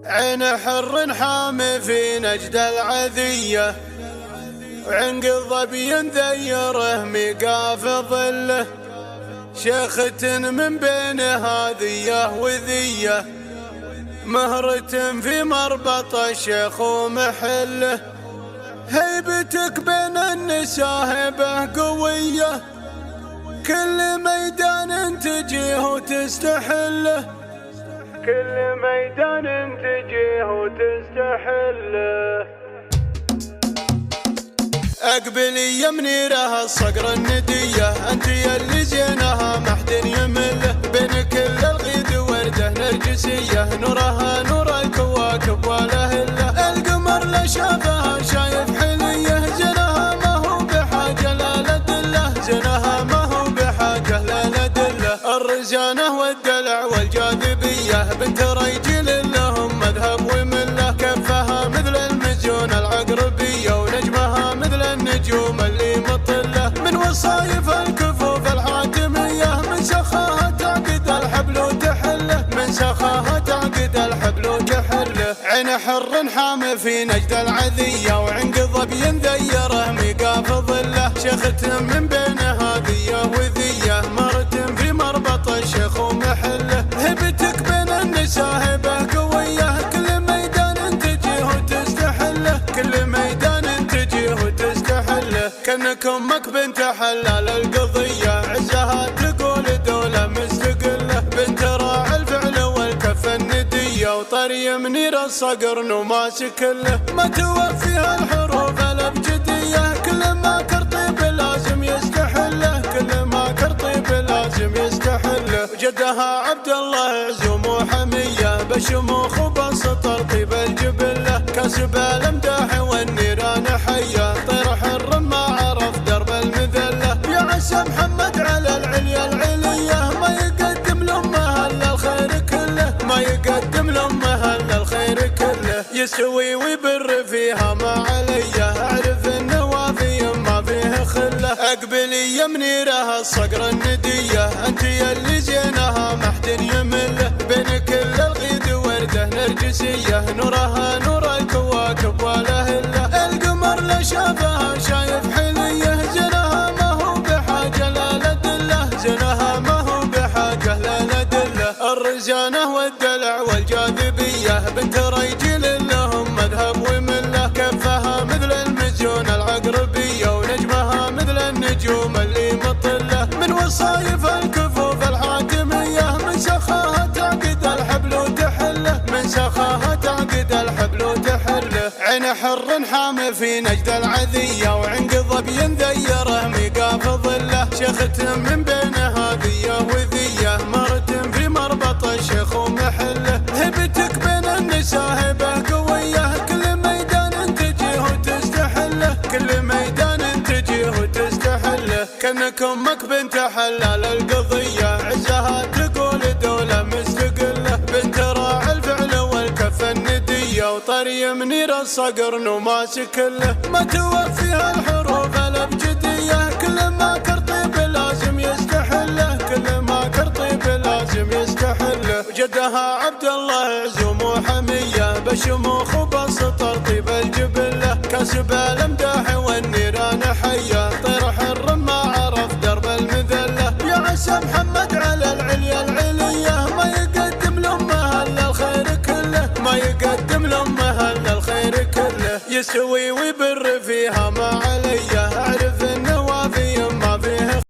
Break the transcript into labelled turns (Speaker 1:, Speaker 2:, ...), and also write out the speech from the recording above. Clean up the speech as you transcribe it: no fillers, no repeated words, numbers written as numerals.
Speaker 1: عين حر حامي في نجد العذية، وعنق الظبي ذيره ميقاف ظله، شيخة من بين هذية وذية، مهرة في مربط الشيخ ومحله، هيبتك بين النساء هبة قوية، كل ميدان تجيه وتستحله، كل ميدان تجيه وتستحله. اقبلي يا منيرة الصقر الندية، انت يلي زينها محد يمله، بين كل الغيد ورده نرجسية، نورها نور الكواكب والاهله، القمر لا شافها شايف حليه، زينها ما هو بحاجة لا لدله، زينها ما هو بحاجة لا لدله، الرزانة والدلع والجاذبية، بنت رجل لهم مذهب ومله، كفها مثل المزيون العقربية، ونجمها مثل النجوم اللي مطله، من وصايف الكفوف الحاتمية، من سخاها تعقد الحبل وتحله، من سخاها تعقد الحبل وتحله، عين حر حامي في نجد العذية، وعنق ظبي ذيره ميقاف ظله، شيخة من بين هذية وذية، مرة في مربط الشيخ ومحله، هبتك بين النساء هبة قوية، كل ميدان تجيه وتستحله، كل ميدان تجيه وتستحله، كأنك امك بنت حلال القضية، عزها تقول دولة مستقلة، بنت راعي الفعل والكف الندية، وطري منير الصقر نماسك له، ما توفيها الحروف الابجدية، كل ما كرطيب لازم يستحله، كل ما كرطيب لازم يستحله، وجدها عبد الله عزوم وحمية، بشموخ وبسط طيب الجبله، كاسب الامداح والنيران حية، طير حر ما عرف درب المذله، يا عسى محمد على العليا العلية، ما يقدم لامه الا الخير كله، ما يقدم لامه الا الخير كله، يسوي ويبر فيها ما عليه، اعرف النوافي ما فيه خله، اقبلي يا منيرة الصقر الندية، انت يلي زينها محد يمله، بين كل الغيد ورده نرجسية، نورها نور الكواكب والاهله، القمر لا شافها شايف حليه، زينها ما هو بحاجة لا لدله، زينها ما هو بحاجة لا لدله، الرزانة والدلع والجاذبية، بنت رجل لهم مذهب ومله، كفها مثل المزيون العقربية، ونجمها مثل النجوم اللي مطله، من وصايف الكفوف الحاتمية، من سخاها تعقد الحبل وتحله، من سخاها تعقد الحبل وتحله، عين حر حامي في نجد العذية، وعنق ظبي ذيره ميقاف ظله، شيخة من بين هذية وذية، مرة في مربط الشيخ ومحله، هبتك بين النساء هبة قوية، كل ميدان تجيه وتستحله، كل ميدان تجيه وتستحله، كأنك امك بنت حلال القضية، عزها تقول دولة مستقلة، بنت راعي الفعل والكف الندية، وطري منير الصقر نماسك له، ما توفيها الحروف الابجدية، كل ما كرطيب لازم يستحله، كل ما كرطيب لازم يستحله، وجدها عبد الله عزوم وحمية، بشموخ وبسط طيب الجبله، كاسب الامداح والنيران حية، طير حر ما عرف درب المذله، يا عسى محمد على العليا العلية، ما يقدم لامه الا الخير كله، ما يقدم لامه الا الخير كله، يسوي ويبر فيها ما عليه،